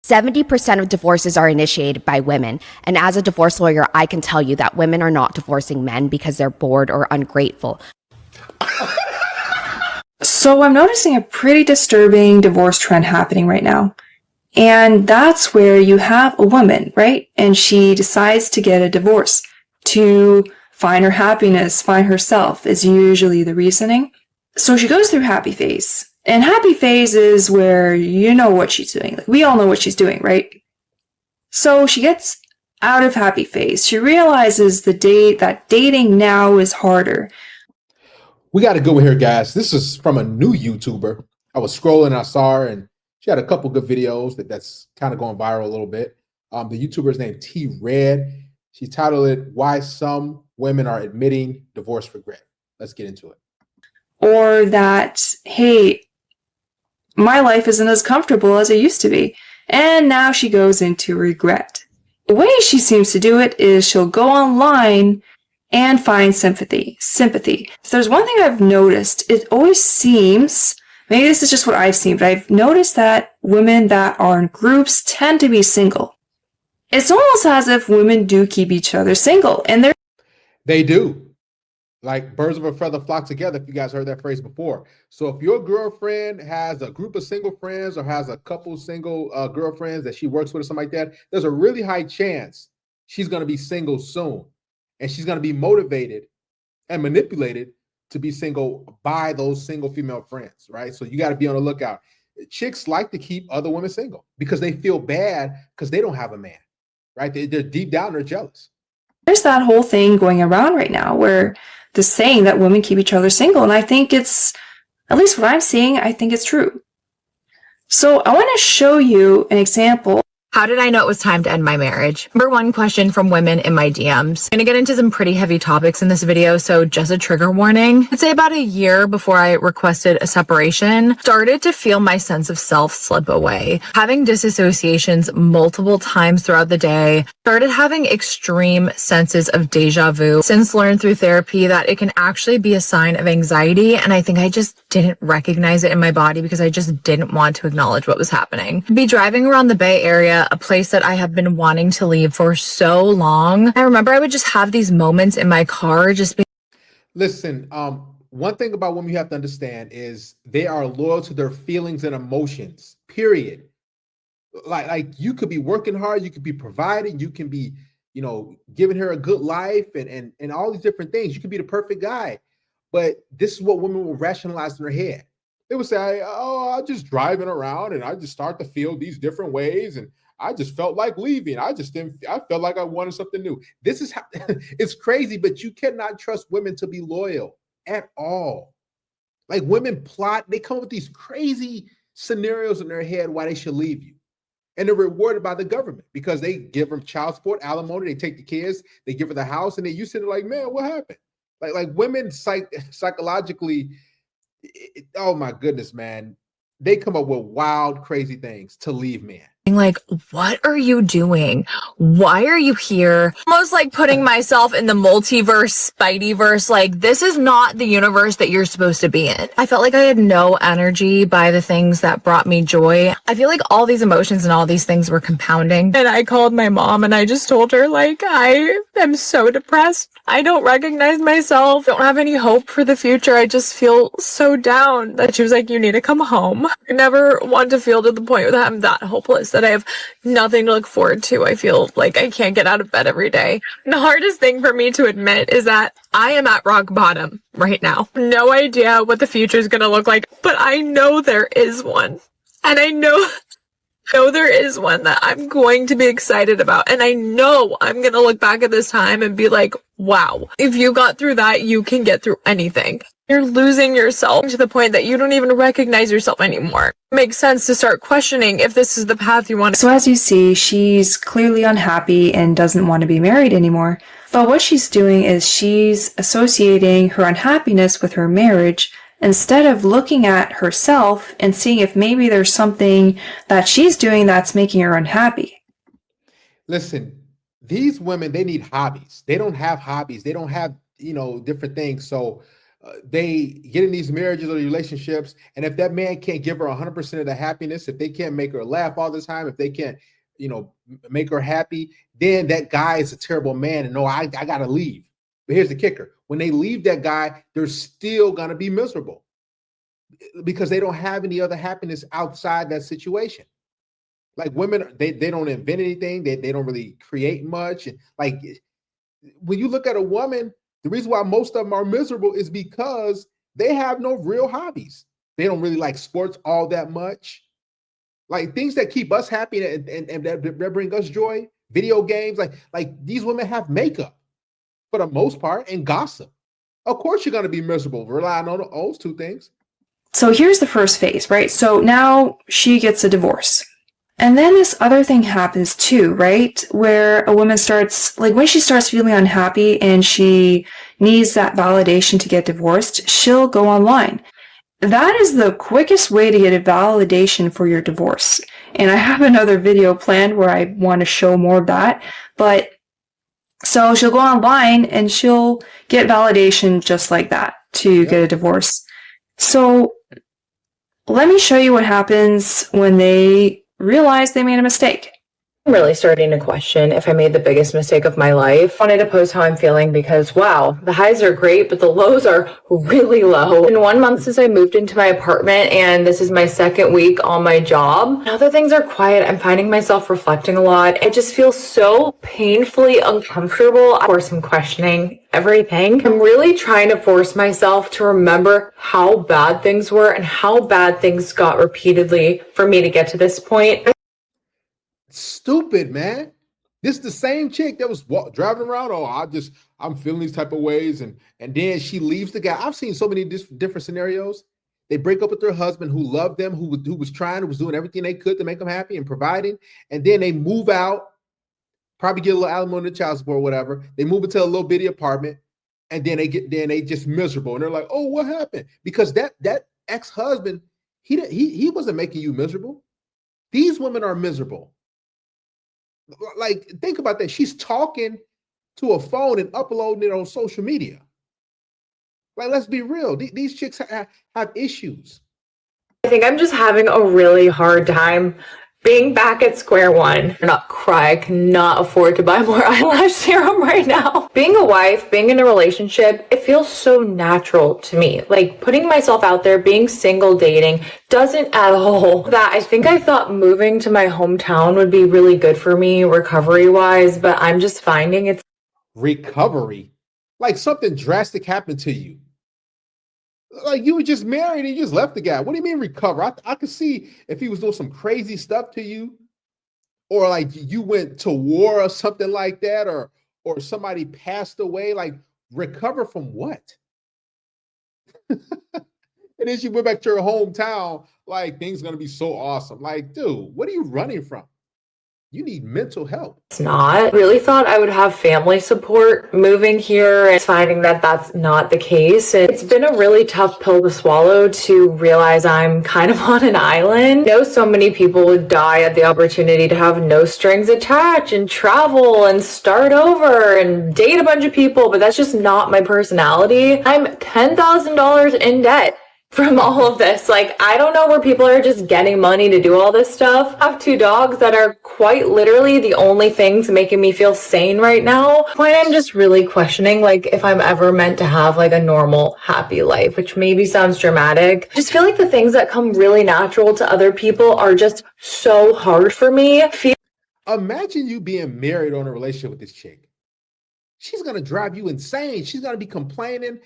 70% of divorces are initiated by women. And as a divorce lawyer, I can tell you that women are not divorcing men because they're bored or ungrateful. So I'm noticing a pretty disturbing divorce trend happening right now. And that's where you have a woman, right? And she decides to get a divorce to find her happiness, find herself is usually the reasoning. So she goes through happy phase. And happy phase is where you know what she's doing. Like, we all know what she's doing, right? So she gets out of happy phase. She realizes that dating now is harder. We got to go here, guys. This is from a new YouTuber. I was scrolling and I saw her, and she had a couple good videos that's kind of going viral a little bit. The YouTuber's named T Red. She titled it "Why Some Women Are Admitting Divorce Regret." Let's get into it. Or that, hey, my life isn't as comfortable as it used to be. And now she goes into regret. The way she seems to do it is she'll go online and find sympathy. If there's one thing I've noticed, it always seems, maybe this is just what I've seen, but I've noticed that women that are in groups tend to be single. It's almost as if women do keep each other single, and they do. Like birds of a feather flock together, if you guys heard that phrase before. So if your girlfriend has a group of single friends or has a couple single girlfriends that she works with or something like that, there's a really high chance she's going to be single soon. And she's going to be motivated and manipulated to be single by those single female friends, right? So you got to be on the lookout. Chicks like to keep other women single because they feel bad because they don't have a man, right? They're deep down, they're jealous. There's that whole thing going around right now where the saying that women keep each other single. And I think it's, at least what I'm seeing, I think it's true. So I want to show you an example. How did I know it was time to end my marriage? Number one question from women in my DMs. I'm gonna get into some pretty heavy topics in this video, so just a trigger warning. I'd say about a year before I requested a separation, started to feel my sense of self slip away. Having disassociations multiple times throughout the day, started having extreme senses of deja vu. Since learned through therapy that it can actually be a sign of anxiety, and I think I just didn't recognize it in my body because I just didn't want to acknowledge what was happening. Be driving around the Bay Area, a place that I have been wanting to leave for so long. I remember I would just have these moments in my car just be. Listen, one thing about women you have to understand is they are loyal to their feelings and emotions, period. Like you could be working hard, you could be providing, you can be, giving her a good life and all these different things. You could be the perfect guy. But this is what women will rationalize in their head. They would say, oh, I'm just driving around and I just start to feel these different ways. And I just felt like leaving. I felt like I wanted something new. This is how it's crazy, but you cannot trust women to be loyal at all. Like women plot, they come up with these crazy scenarios in their head why they should leave you. And they're rewarded by the government because they give them child support, alimony, they take the kids, they give her the house, and you sit there like, man, what happened? Like women psychologically, oh my goodness, man. They come up with wild, crazy things to leave men. Like, what are you doing? Why are you here? Almost like putting myself in the multiverse, Spideyverse. Like, this is not the universe that you're supposed to be in. I felt like I had no energy by the things that brought me joy. I feel like all these emotions and all these things were compounding. And I called my mom and I just told her, like, I am so depressed. I don't recognize myself. Don't have any hope for the future. I just feel so down. That she was like, you need to come home. I never want to feel to the point that I'm that hopeless, that I have nothing to look forward to. I feel like I can't get out of bed every day. The hardest thing for me to admit is that I am at rock bottom right now. No idea what the future is going to look like, but I know there is one. And I know there is one that I'm going to be excited about. And I know I'm going to look back at this time and be like, wow, if you got through that, you can get through anything. You're losing yourself to the point that you don't even recognize yourself anymore. It makes sense to start questioning if this is the path you want. So as you see, she's clearly unhappy and doesn't want to be married anymore. But what she's doing is she's associating her unhappiness with her marriage instead of looking at herself and seeing if maybe there's something that she's doing that's making her unhappy. Listen, these women, they need hobbies. They don't have hobbies. They don't have, different things. So they get in these marriages or relationships, and if that man can't give her 100% of the happiness, if they can't make her laugh all the time, if they can't, make her happy, then that guy is a terrible man, and no, I gotta leave. But here's the kicker: when they leave that guy, they're still gonna be miserable because they don't have any other happiness outside that situation. Like women, they don't invent anything. They don't really create much. And like when you look at a woman, the reason why most of them are miserable is because they have no real hobbies. They don't really like sports all that much. Like things that keep us happy and that bring us joy, video games. Like these women have makeup for the most part and gossip. Of course, you're going to be miserable relying on those two things. So here's the first phase, right? So now she gets a divorce. And then this other thing happens too, right? Where a woman starts, like when she starts feeling unhappy and she needs that validation to get divorced, she'll go online. That is the quickest way to get a validation for your divorce. And I have another video planned where I want to show more of that. But so she'll go online and she'll get validation just like that to get a divorce. So let me show you what happens when they realize they made a mistake. I'm really starting to question if I made the biggest mistake of my life. I wanted to post how I'm feeling because, wow, the highs are great, but the lows are really low. In 1 month since I moved into my apartment, and this is my second week on my job, now that things are quiet, I'm finding myself reflecting a lot. It just feels so painfully uncomfortable. Of course, I'm questioning everything. I'm really trying to force myself to remember how bad things were and how bad things got repeatedly for me to get to this point. Stupid, man. This is the same chick that was driving around. Oh, I'm feeling these type of ways, and then she leaves the guy. I've seen so many different scenarios. They break up with their husband who loved them, who was doing everything they could to make them happy and providing, and then they move out, probably get a little alimony, child support, or whatever. They move into a little bitty apartment, and then they just miserable, and they're like, "Oh, what happened?" Because that ex-husband, he wasn't making you miserable. These women are miserable. Like, think about that. She's talking to a phone and uploading it on social media. Like, let's be real. These chicks have issues. I think I'm just having a really hard time being back at square one. I'm not cry. I cannot afford to buy more eyelash serum right now. Being a wife, being in a relationship, it feels so natural to me. Like putting myself out there, being single, dating, doesn't at all. That I think I thought moving to my hometown would be really good for me recovery wise, but I'm just finding it's recovery. Like something drastic happened to you. Like you were just married and you just left the guy. What do you mean recover? I could see if he was doing some crazy stuff to you, or like you went to war or something like that, or somebody passed away. Like recover from what? And then she went back to her hometown. Like things gonna be so awesome. Like, dude, what are you running from? You need mental help. It's not. Really thought I would have family support moving here and finding that that's not the case. It's been a really tough pill to swallow to realize I'm kind of on an island. I know so many people would die at the opportunity to have no strings attached and travel and start over and date a bunch of people, but that's just not my personality. I'm $10,000 in debt from all of this. Like, I don't know where people are just getting money to do all this stuff. I have 2 dogs that are quite literally the only things making me feel sane right now. Point I'm just really questioning, like, if I'm ever meant to have like a normal, happy life, which maybe sounds dramatic. I just feel like the things that come really natural to other people are just so hard for me. Imagine you being married on a relationship with this chick. She's gonna drive you insane. She's gonna be complaining.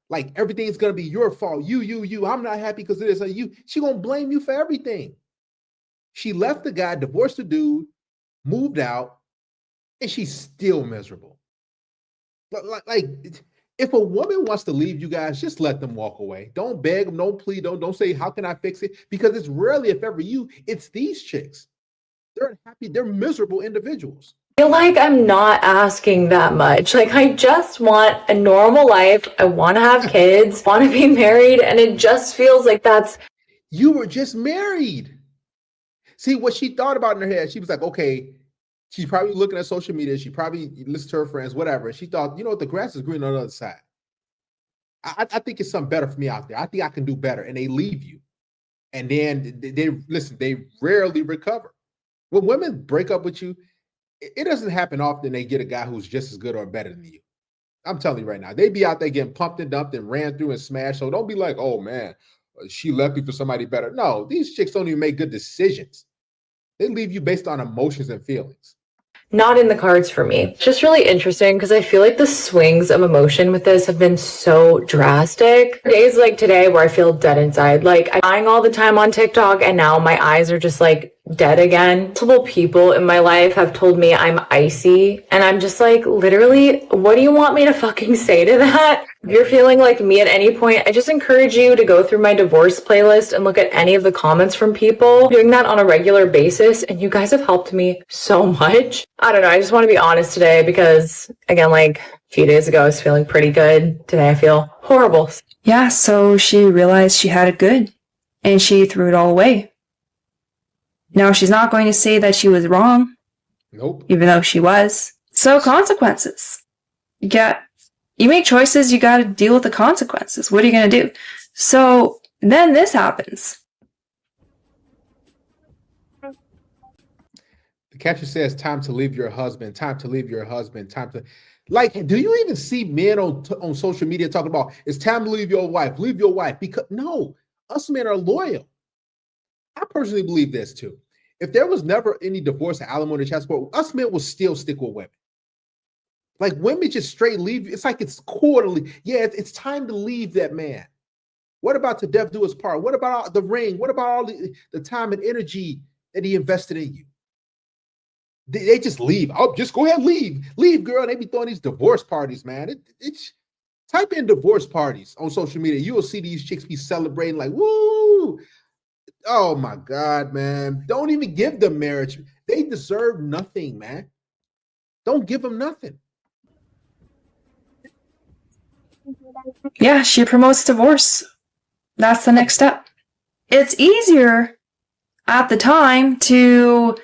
Like everything's gonna be your fault. You. I'm not happy because of this. You. She gonna blame you for everything. She left the guy, divorced the dude, moved out, and she's still miserable. Like, if a woman wants to leave you guys, just let them walk away. Don't beg them. Don't plead. Don't say how can I fix it? Because it's rarely, if ever, you. It's these chicks. They're unhappy. They're miserable individuals. I feel like I'm not asking that much. Like, I just want a normal life. I want to have kids, want to be married, and it just feels like that's... You were just married. See, what she thought about in her head, she was like, okay, she's probably looking at social media. She probably listened to her friends, whatever. She thought, you know what, the grass is green on the other side. I think it's something better for me out there. I think I can do better. And they leave you. And then they rarely recover. When women break up with you, it doesn't happen often they get a guy who's just as good or better than you. I'm telling you right now, they be out there getting pumped and dumped and ran through and smashed. So don't be like, oh man, she left me for somebody better. No, these chicks don't even make good decisions. They leave you based on emotions and feelings. Not in the cards for me. It's just really interesting because I feel like the swings of emotion with this have been so drastic. Days like today where I feel dead inside. Like I'm crying all the time on TikTok and now my eyes are just like dead again. Multiple people in my life have told me I'm icy and I'm just like, literally, what do you want me to fucking say to that? If you're feeling like me at any point, I just encourage you to go through my divorce playlist and look at any of the comments from people. I'm doing that on a regular basis and you guys have helped me so much. I don't know, I just want to be honest today because, again, like a few days ago I was feeling pretty good. Today I feel horrible. Yeah, so she realized she had it good and she threw it all away. Now she's not going to say that she was wrong. Nope. Even though she was. So consequences. You make choices, you got to deal with the consequences. What are you going to do? So then this happens. The caption says, time to leave your husband, time to leave your husband, time to... Like, do you even see men on social media talking about, it's time to leave your wife, because no, us men are loyal. I personally believe this too. If there was never any divorce, alimony, child support, us men will still stick with women. Like women just straight leave. It's like it's quarterly. Yeah, it's time to leave that man. What about to death do us part? What about the ring? What about all the time and energy that he invested in you? They just leave. Oh, just go ahead, leave, girl. They be throwing these divorce parties, man. It's type in divorce parties on social media. You will see these chicks be celebrating like, woo. Oh my God, man. Don't even give them marriage. They deserve nothing, man. Don't give them nothing. Yeah, she promotes divorce. That's the next step. It's easier at the time to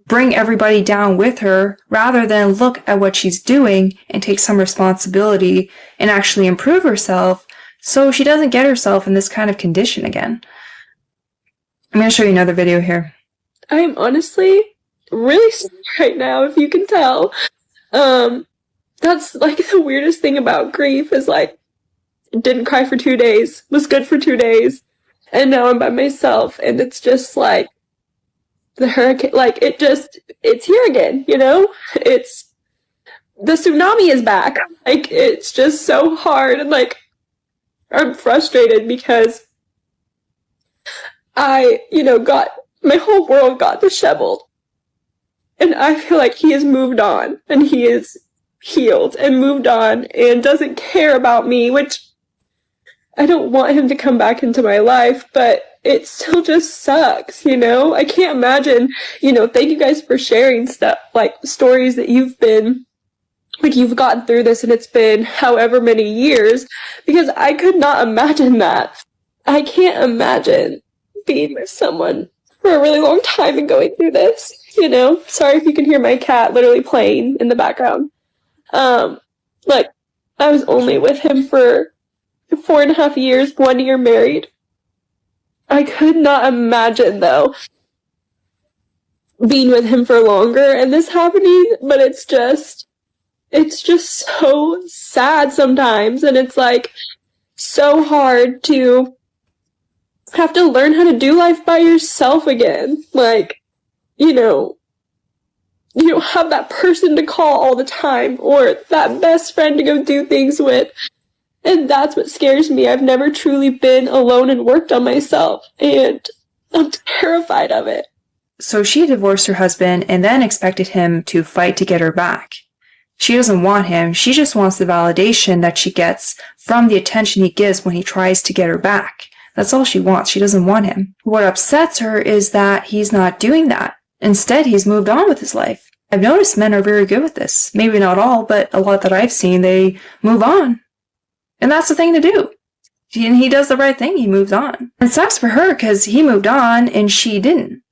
bring everybody down with her rather than look at what she's doing and take some responsibility and actually improve herself so she doesn't get herself in this kind of condition again. I'm going to show you another video here. I am honestly really sad right now, if you can tell. That's like the weirdest thing about grief is like, didn't cry for 2 days, was good for 2 days, and now I'm by myself, and it's just like the hurricane, like it's here again, you know? It's, the tsunami is back. Like, it's just so hard, and like, I'm frustrated because I, got, my whole world got disheveled, and I feel like he has moved on, and he is healed and moved on and doesn't care about me, which I don't want him to come back into my life, but it still just sucks, I can't imagine, thank you guys for sharing stuff, like stories that you've gotten through this and it's been however many years, because I could not imagine that. I can't imagine being with someone for a really long time and going through this, Sorry if you can hear my cat literally playing in the background. Like, I was only with him for 4.5 years, 1 year married. I could not imagine, though, being with him for longer and this happening, but it's just so sad sometimes, and it's like so hard to have to learn how to do life by yourself again. Like, you don't have that person to call all the time or that best friend to go do things with. And that's what scares me. I've never truly been alone and worked on myself, and I'm terrified of it. So she divorced her husband and then expected him to fight to get her back. She doesn't want him. She just wants the validation that she gets from the attention he gives when he tries to get her back. That's all she wants. She doesn't want him. What upsets her is that he's not doing that. Instead, he's moved on with his life. I've noticed men are very good with this. Maybe not all, but a lot that I've seen, they move on. And that's the thing to do. And he does the right thing. He moves on. It sucks for her because he moved on and she didn't.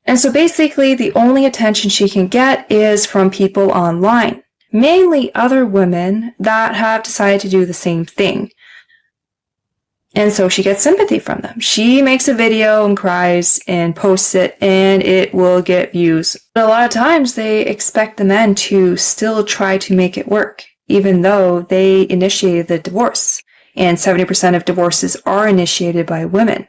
And so basically, the only attention she can get is from people online. Mainly other women that have decided to do the same thing. And so she gets sympathy from them. She makes a video and cries and posts it, and it will get views. But a lot of times they expect the men to still try to make it work, even though they initiated the divorce. And 70% of divorces are initiated by women.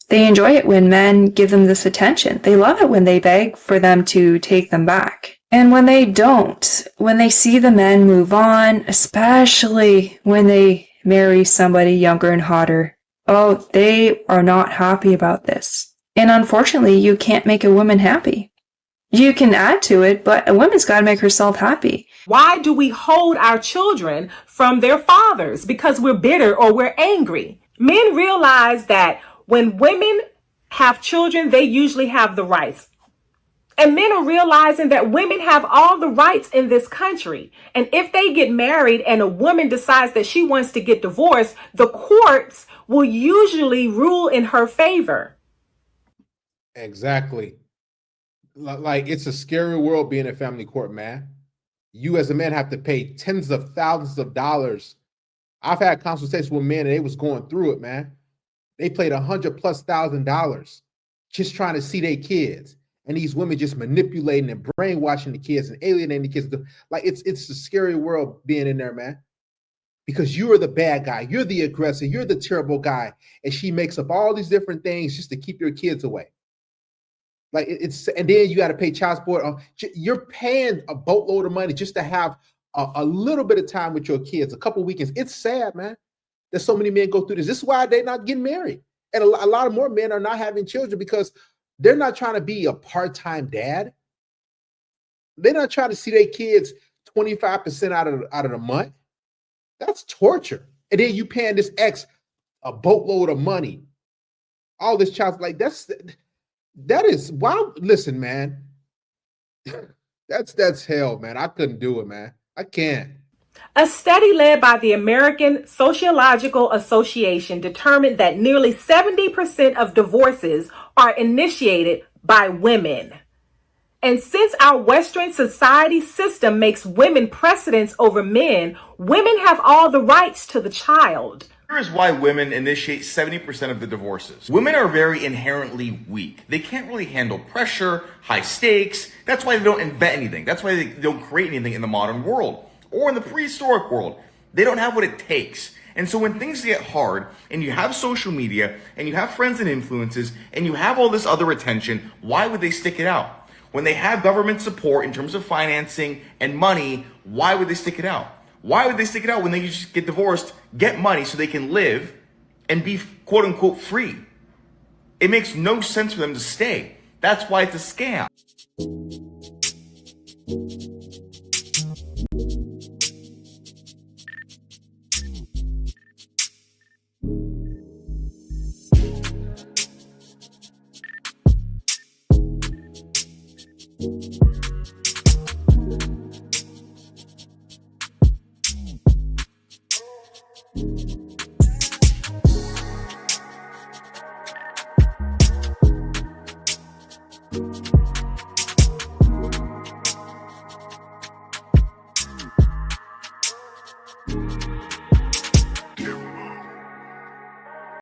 They enjoy it when men give them this attention. They love it when they beg for them to take them back. And when they don't, when they see the men move on, especially when they marry somebody younger and hotter, oh, they are not happy about this. And unfortunately, you can't make a woman happy. You can add to it, but a woman's got to make herself happy. Why do we hold our children from their fathers? Because we're bitter or we're angry. Men realize that when women have children, they usually have the rights. And men are realizing that women have all the rights in this country. And if they get married and a woman decides that she wants to get divorced, the courts will usually rule in her favor. Exactly. Like, it's a scary world being in family court, man. You as a man have to pay tens of thousands of dollars. I've had consultations with men and they was going through it, man. They paid $100,000+ just trying to see their kids. And these women just manipulating and brainwashing the kids and alienating the kids. Like, it's a scary world being in there, man. Because you are the bad guy. You're the aggressor. You're the terrible guy. And she makes up all these different things just to keep your kids away. Like, and then you got to pay child support. You're paying a boatload of money just to have a little bit of time with your kids, a couple weekends. It's sad, man, that so many men go through this. This is why they're not getting married. And a lot of more men are not having children because they're not trying to be a part-time dad. They're not trying to see their kids 25% out of the month. That's torture. And then you paying this ex a boatload of money. All this child, like, that is wow. Listen, man. That's hell, man. I couldn't do it, man. I can't. A study led by the American Sociological Association determined that nearly 70% of divorces are initiated by women. And since our Western society system makes women precedence over men, women have all the rights to the child. Here's why women initiate 70% of the divorces. Women are very inherently weak. They can't really handle pressure, high stakes. That's why they don't invent anything. That's why they don't create anything in the modern world or in the prehistoric world. They don't have what it takes. And so when things get hard and you have social media and you have friends and influences and you have all this other attention, why would they stick it out? When they have government support in terms of financing and money, why would they stick it out? Why would they stick it out when they just get divorced, get money so they can live and be quote unquote free? It makes no sense for them to stay. That's why it's a scam.